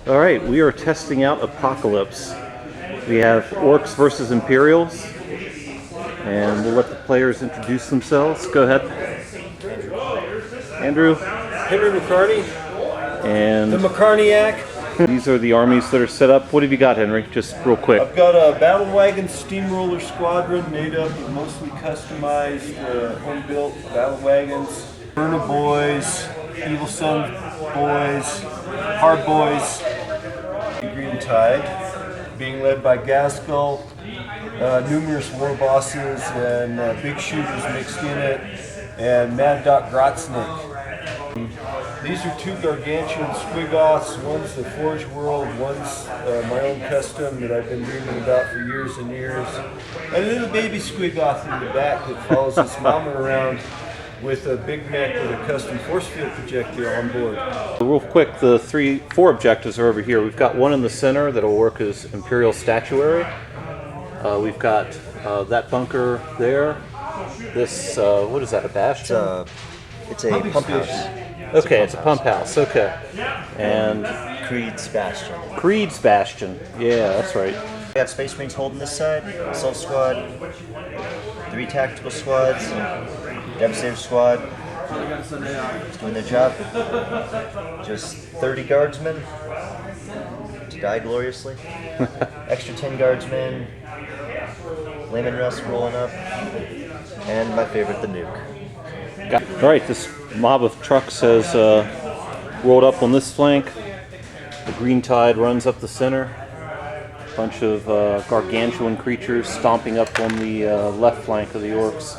All right, we are testing out Apocalypse. We have Orks versus Imperials, and we'll let the players introduce themselves. Go ahead. Andrew. Henry McCartney. And the McCartnyiac. These are the armies that are set up. What have you got, Henry? Just real quick. I've got a battle wagon steamroller squadron made up of mostly customized, home-built battle wagons. Burner Boys, Evil Sun Boys, Hard Boys, Green Tide, being led by Gaskell, numerous war bosses and big shooters mixed in it, and Mad Doc Grotznick. These are two gargantuan Squiggoths. One's the Forge World, one's my own custom that I've been dreaming about for years and years. And a little baby Squiggoth in the back that follows his mama around with a big mech with a custom force field projectile on board. Real quick, the four objectives are over here. We've got one in the center that'll work as Imperial statuary. We've got that bunker there. This, what is that, a bastion? It's a pump house. Okay, it's a pump house, okay. And Creed's Bastion. Creed's Bastion, yeah, that's right. We got Space Marines holding this side, Assault Squad, 3 Tactical Squads, Devastator Squad, just doing their job. Just 30 Guardsmen to die gloriously. Extra 10 Guardsmen, Layman Rust rolling up, and my favorite, the Nuke. Alright, this mob of trucks has rolled up on this flank. The Green Tide runs up the center. A bunch of gargantuan creatures stomping up on the left flank of the Orks.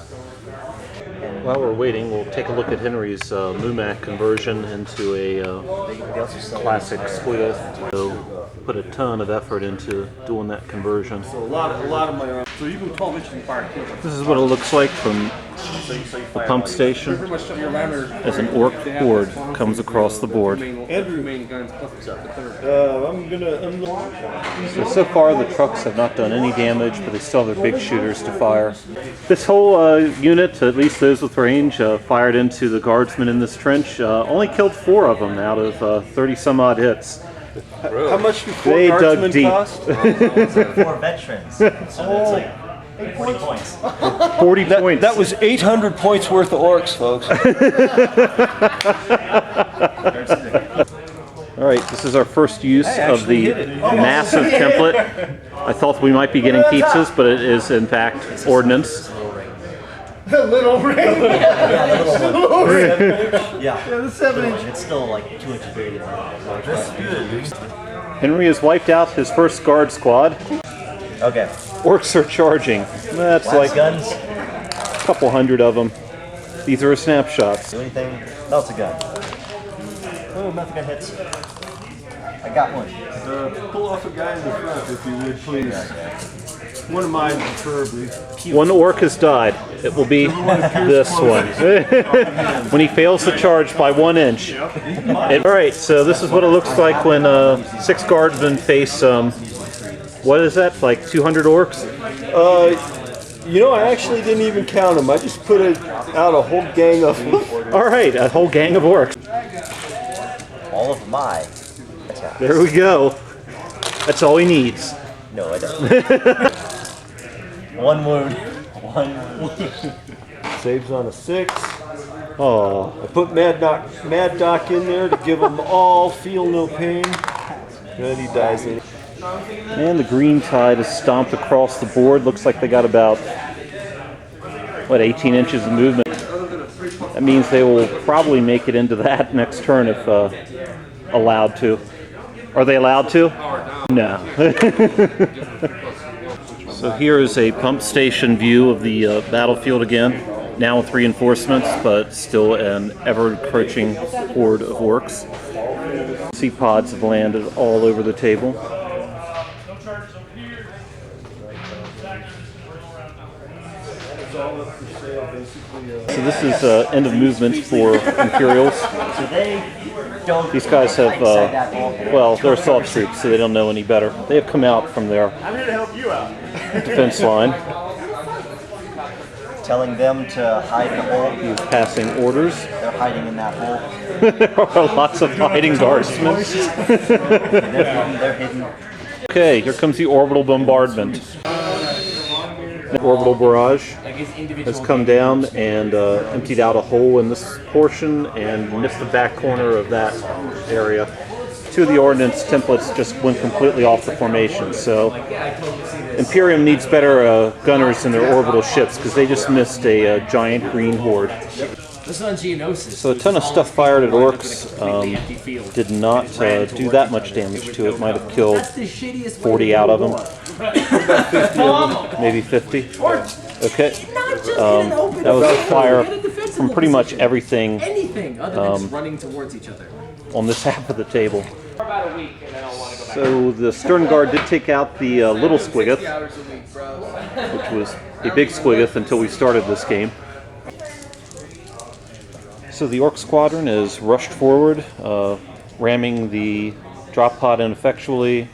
While we're waiting, we'll take a look at Henry's Mumac conversion into a classic Squiggoth. So put a ton of effort into doing that conversion. So a lot of my arms. So you can 12 inches in fire. This is what it looks like from the pump station as an Ork horde comes across the board. So far the trucks have not done any damage, but they still have their big shooters to fire. This whole unit, at least those with range, fired into the guardsmen in this trench. Only killed 4 of them out of 30 some odd hits. How much do 4 they guardsmen dug deep. cost? 4 veterans. So that's like 40 points. 40 points. That was 800 points worth of Orks, folks. Alright, this is our first use of the massive template. I thought we might be getting pizzas, but it is in fact ordnance. The little ring. Yeah, the little one. Yeah, the 7-inch. It's still like 2 inches bigger than that. That's good. Henry has wiped out his first guard squad. Okay. Orks are charging. That's like guns. a couple hundred of them. These are snapshots. Do anything? No, it's a gun. Oh, nothing gun hits. I got one. Pull off a guy in the front, if you would, please. One of mine, preferably. One Ork has died. It will be this one. When he fails to charge by 1 inch. Alright, so this is what it looks like when 6 guardsmen face, what is that, like 200 Orks? You know, I actually didn't even count them. I just put out a whole gang of them. Alright, a whole gang of Orks. All of my attacks. There we go. That's all he needs. No, I don't. 1 wound. 1 wound. Saves on a 6. Oh, I put Mad Doc in there to give them all feel no pain. And he dies in it. man, the Green Tide is stomped across the board. Looks like they got about, what, 18 inches of movement. That means they will probably make it into that next turn if allowed to. Are they allowed to? No. So here is a pump station view of the battlefield again. Now with reinforcements, but still an ever-encroaching horde of Orks. Sea pods have landed all over the table. So this is end of movement for Imperials. These guys have, well, they're assault troops, so they don't know any better. They have come out from their defense line. Telling them to hide in the hole. He is passing orders. They're hiding in that hole. There are lots of hiding guardsmen. They're hidden. Okay, here comes the orbital bombardment. The orbital barrage has come down and emptied out a hole in this portion and missed the back corner of that area. Two of the ordnance templates just went completely off the formation, so Imperium needs better gunners in their orbital ships because they just missed a giant green horde. So a ton of stuff fired at Orks did not do that much damage to it. Might have killed 40 out of them. Maybe 50. Okay. That was a fire from pretty much everything on this half of the table. So the Stern Guard did take out the little Squiggoth, which was a big Squiggoth until we started this game. So the Ork squadron is rushed forward, ramming the drop pod ineffectually.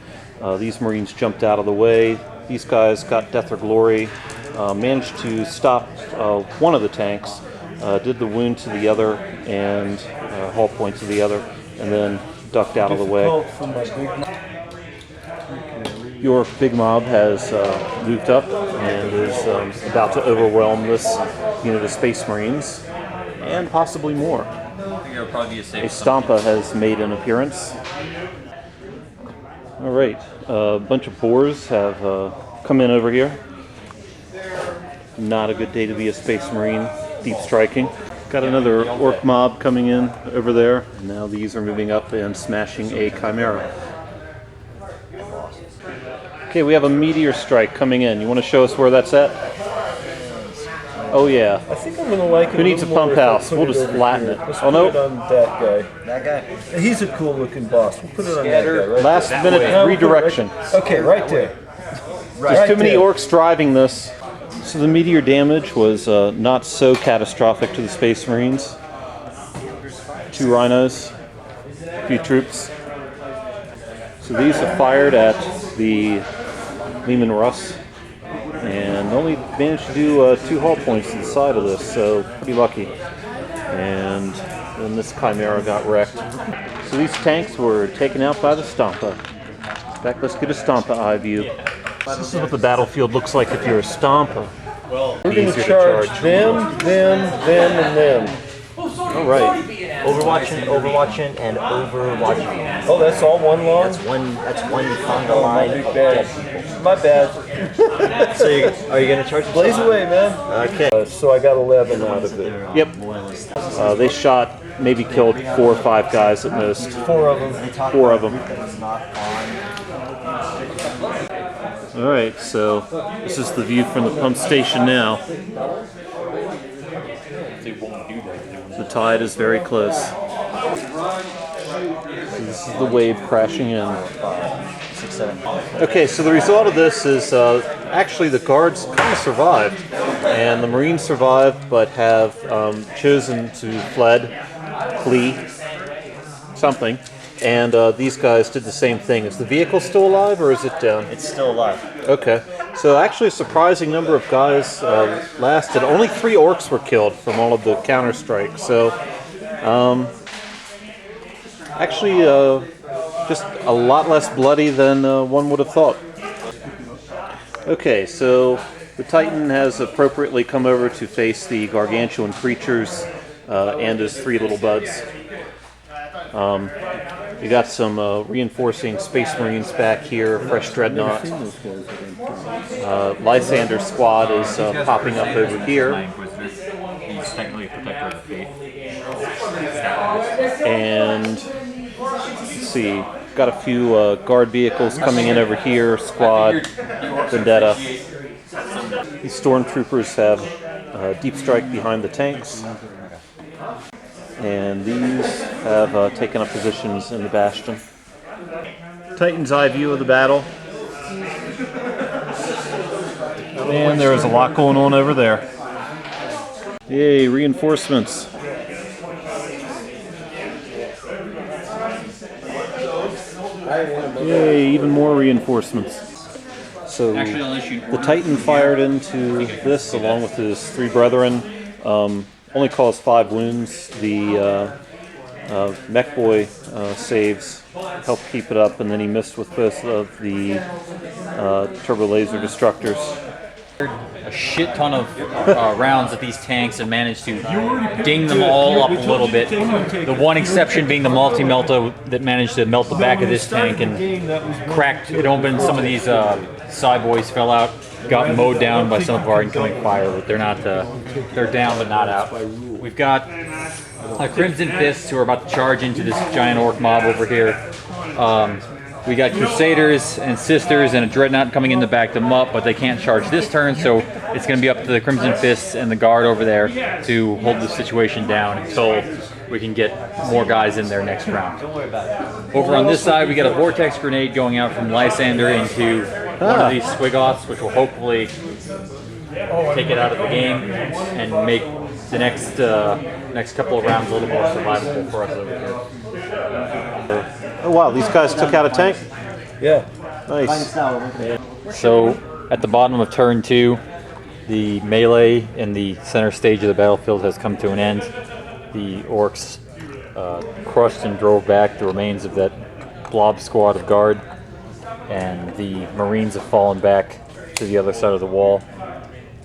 These Marines jumped out of the way. These guys got death or glory, managed to stop one of the tanks, did the wound to the other and hull point to the other, and then ducked out of the way. Your big mob has moved up and is about to overwhelm this unit of Space Marines, and possibly more. A Stampa has made an appearance. Alright, a bunch of boars have come in over here. Not a good day to be a Space Marine deep striking. Got another Ork mob coming in over there. Now these are moving up and smashing a Chimera. Okay, we have a meteor strike coming in. You want to show us where that's at? Oh yeah. I think I'm gonna like it. Who needs a pump house? We'll just flatten it. Let's Oh no. put it on that guy. That guy. He's a cool looking boss. We'll put it on that guy. Right Last minute there. redirection. Okay, right there. There's too many there. Orks driving this. So the meteor damage was not so catastrophic to the Space Marines. 2 rhinos, a few troops. So these have fired at the Lehman Russ and only managed to do 2 hull points to the side of this, so pretty lucky. And then this Chimera got wrecked. So these tanks were taken out by the Stampa. In fact, let's get a Stampa eye view. This is what the battlefield looks like if you're a Stampa. We're going to charge them, and them. All right. Overwatching, and overwatching. Oh, that's all one long? That's one fungal line of dead people. My bad. So are you gonna charge? Blaze away, man. Okay. So I got 11 out of it. Yep. They shot, maybe killed 4 or 5 guys at most. 4 of them. 4 of them. All right, so this is the view from the pump station now. The tide is very close. So this is the wave crashing in. Okay, so the result of this is actually the guards kind of survived, and the Marines survived, but have chosen to flee, something. And these guys did the same thing. Is the vehicle still alive, or is it down? It's still alive. Okay. So actually a surprising number of guys lasted. Only 3 Orks were killed from all of the counter-strike. So actually just a lot less bloody than one would have thought. Okay, so the Titan has appropriately come over to face the gargantuan creatures and his 3 little buds. We got some reinforcing Space Marines back here, fresh Dreadnought. Lysander's squad is popping up over here. He's technically a protector of the faith. And let's see, got a few guard vehicles coming in over here, squad, Vendetta. These stormtroopers have deep strike behind the tanks. And these have taken up positions in the bastion. Titan's eye view of the battle. And there is a lot going on over there. Yay, reinforcements. Yay, even more reinforcements. So the Titan fired into this along with his 3 brethren. only caused 5 wounds. The mech boy saves helped keep it up, and then he missed with both of the turbo laser destructors. A shit ton of rounds at these tanks and managed to ding them all up a little bit. The one exception being the multi-melta that managed to melt the back of this tank and cracked it open. Some of these side boys fell out, got mowed down by some of our incoming fire, but they're not. They're down but not out. We've got Crimson Fists who are about to charge into this giant orc mob over here. We got Crusaders and Sisters and a Dreadnought coming in to back them up, but they can't charge this turn, so it's going to be up to the Crimson Fists and the Guard over there to hold the situation down until we can get more guys in there next round. Over on this side, we got a Vortex Grenade going out from Lysander into one of these Squiggoths, which will hopefully take it out of the game and make the next couple of rounds a little more survivable for us over here. Oh wow, these guys took out a tank? Yeah. Nice. So at the bottom of turn 2, the melee in the center stage of the battlefield has come to an end. The Orks crushed and drove back the remains of that blob squad of guard, and the Marines have fallen back to the other side of the wall.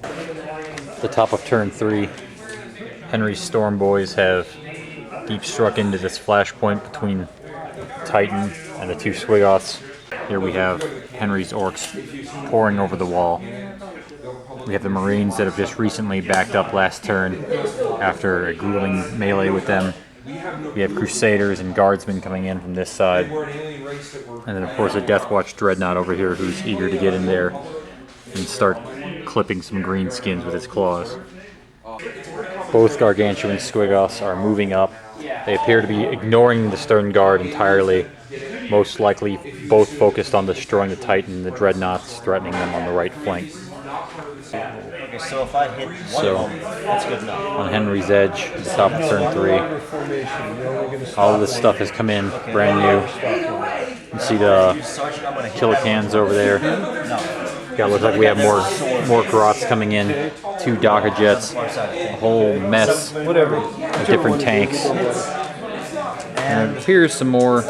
At the top of turn 3, Henry's Storm Boys have deep struck into this flashpoint between Titan and the 2 Squiggoths. Here we have Henry's Orks pouring over the wall. We have the Marines that have just recently backed up last turn after a grueling melee with them. We have Crusaders and Guardsmen coming in from this side. And then of course a Deathwatch Dreadnought over here who's eager to get in there and start clipping some greenskins with his claws. Both Gargantuan Squiggoths are moving up. They appear to be ignoring the Stern Guard entirely, most likely both focused on destroying the Titan and the Dreadnoughts threatening them on the right flank. Okay, so if I hit one of them, that's good enough. On Henry's Edge, at the top of turn 3, all of this stuff has come in, brand new. You can see the Killicans over there. Yeah, looks like we have more Grots coming in, 2 Docker Jets, a whole mess of different tanks. And it appears some more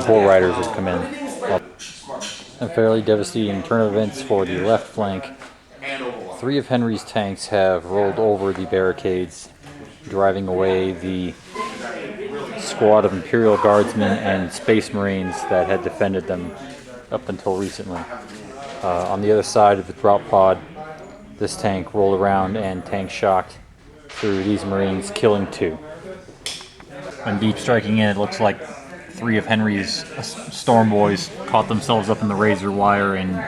Bull Riders have come in. A fairly devastating turn of events for the left flank. 3 of Henry's tanks have rolled over the barricades, driving away the squad of Imperial Guardsmen and Space Marines that had defended them up until recently. On the other side of the drop pod, this tank rolled around and tank shocked through these Marines, killing 2. When deep striking in, it looks like 3 of Henry's Storm Boys caught themselves up in the razor wire and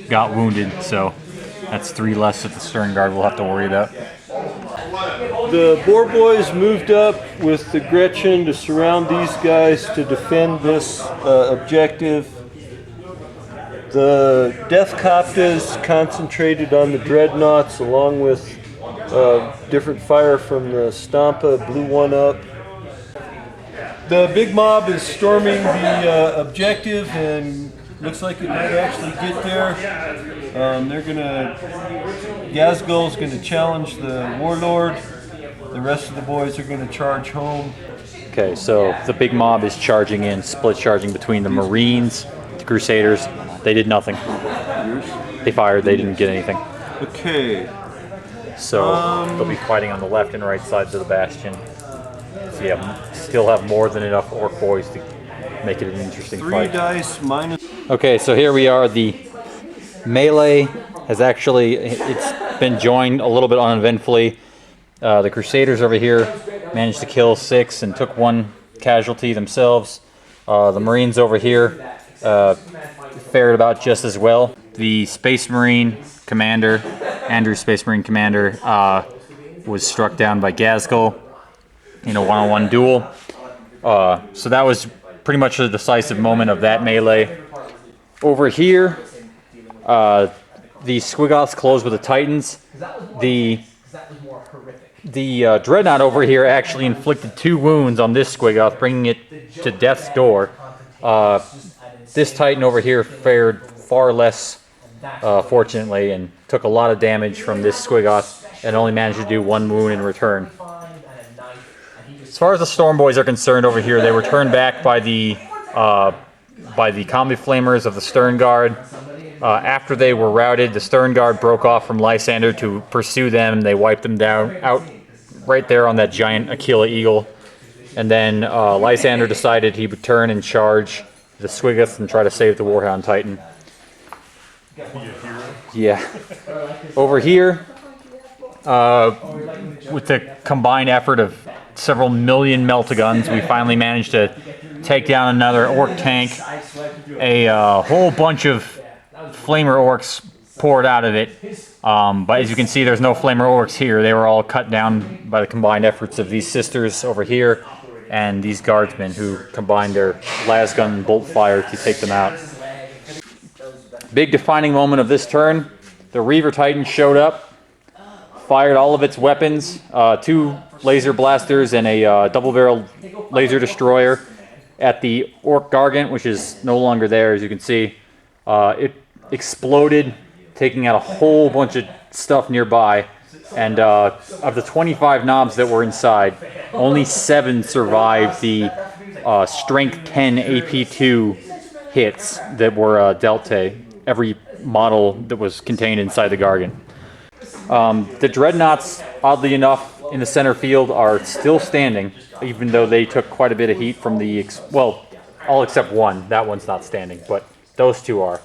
got wounded, so that's 3 less that the Stern Guard will have to worry about. The Boar Boys moved up with the Gretchen to surround these guys to defend this objective. The Death Coptas concentrated on the Dreadnoughts along with different fire from the Stampa, blew one up. The big mob is storming the objective and looks like it might actually get there. Gazgul's gonna challenge the Warlord. The rest of the boys are gonna charge home. Okay, so the big mob is charging in, split charging between the Marines, the Crusaders. They did nothing. They fired, they didn't get anything. Okay. So they'll be fighting on the left and right sides of the bastion. So yeah, still have more than enough Orc boys to make it an interesting 3 fight. dice minus. Okay, so here we are. The melee has actually, it's been joined a little bit uneventfully. The Crusaders over here managed to kill 6 and took 1 casualty themselves. The Marines over here fared about just as well. The Space Marine Commander, Andrew's Space Marine Commander, was struck down by Gazgul in a one-on-one duel. So that was pretty much the decisive moment of that melee. Over here, the Squiggoths closed with the Titans. The Dreadnought over here actually inflicted 2 wounds on this Squiggoth, bringing it to death's door. This Titan over here fared far less fortunately, and took a lot of damage from this Squiggoth and only managed to do 1 wound in return. As far as the Storm Boys are concerned over here, they were turned back by the combi flamers of the Stern Guard. After they were routed, the Stern Guard broke off from Lysander to pursue them. They wiped them down out right there on that giant Aquila Eagle. And then Lysander decided he would turn and charge the Squiggoths and try to save the Warhound Titan. Yeah. Over here, with the combined effort of several million meltaguns, we finally managed to take down another Ork tank. A whole bunch of Flamer Orks poured out of it. But as you can see, there's no Flamer Orks here. They were all cut down by the combined efforts of these sisters over here and these guardsmen who combined their lasgun and bolt fire to take them out. Big defining moment of this turn, the Reaver Titan showed up, fired all of its weapons, 2 laser blasters and a double-barreled laser destroyer at the Ork Gargant, which is no longer there, as you can see. It exploded, taking out a whole bunch of stuff nearby, and of the 25 knobs that were inside, only 7 survived the strength 10 AP2 hits that were dealt to every model that was contained inside the Gargant. The Dreadnoughts, oddly enough, in the center field are still standing, even though they took quite a bit of heat from the, well, all except one. That one's not standing, but those 2 are.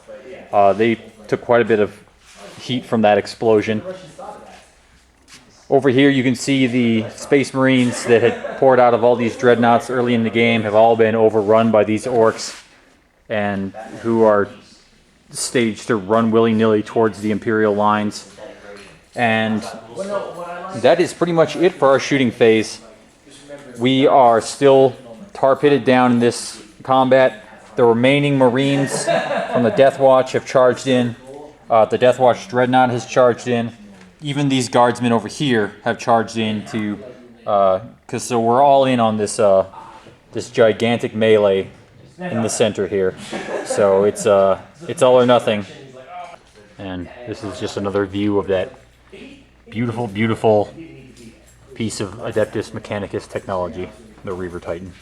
They took quite a bit of heat from that explosion. Over here you can see the Space Marines that had poured out of all these Dreadnoughts early in the game have all been overrun by these Orks, and who are staged to run willy-nilly towards the Imperial lines. And that is pretty much it for our shooting phase. We are still tar-pitted down in this combat. The remaining Marines from the Death Watch have charged in. The Death Watch Dreadnought has charged in. Even these guardsmen over here have charged in to, because so we're all in on this this gigantic melee in the center here. So it's all or nothing. And this is just another view of that beautiful, beautiful piece of Adeptus Mechanicus technology, the Reaver Titan.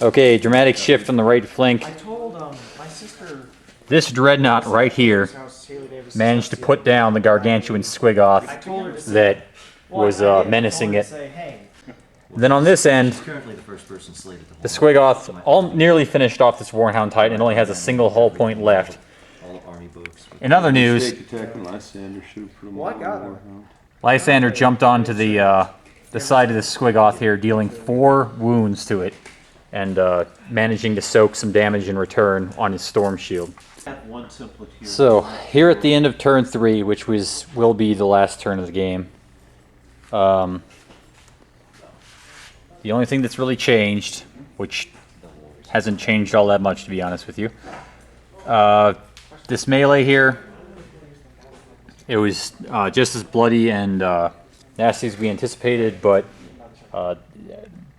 Okay, dramatic shift on the right flank. This Dreadnought right here managed to put down the gargantuan Squiggoth that was menacing it. Then on this end, the Squiggoth all nearly finished off this Warhound Titan and only has a single hull point left. In other news, Lysander jumped onto the side of the Squiggoth here, dealing 4 wounds to it, and managing to soak some damage in return on his Storm Shield. So, here at the end of turn 3, which will be the last turn of the game, the only thing that's really changed, which hasn't changed all that much to be honest with you, this melee here, it was just as bloody and nasty as we anticipated, but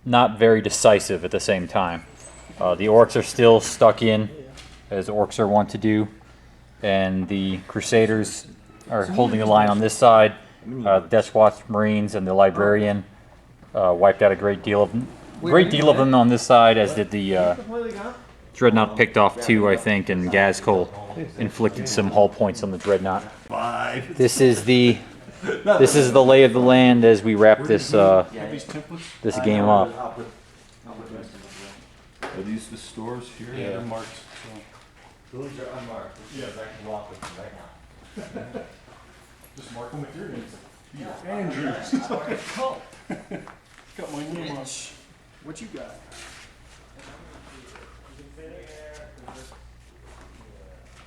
not very decisive at the same time. The Orks are still stuck in, as Orks are wont to do, and the Crusaders are holding the line on this side. Death Watch Marines and the Librarian wiped out a great deal of them on this side, as did the Dreadnought. Picked off 2, I think, and Gazcol inflicted some hull points on the Dreadnought. This is the lay of the land as we wrap this this game up. Are these the stores here? Yeah, they're marked. Those are unmarked. Yeah, I can walk with them right now. Just mark them with your names. Andrew. Got my name on. What you got?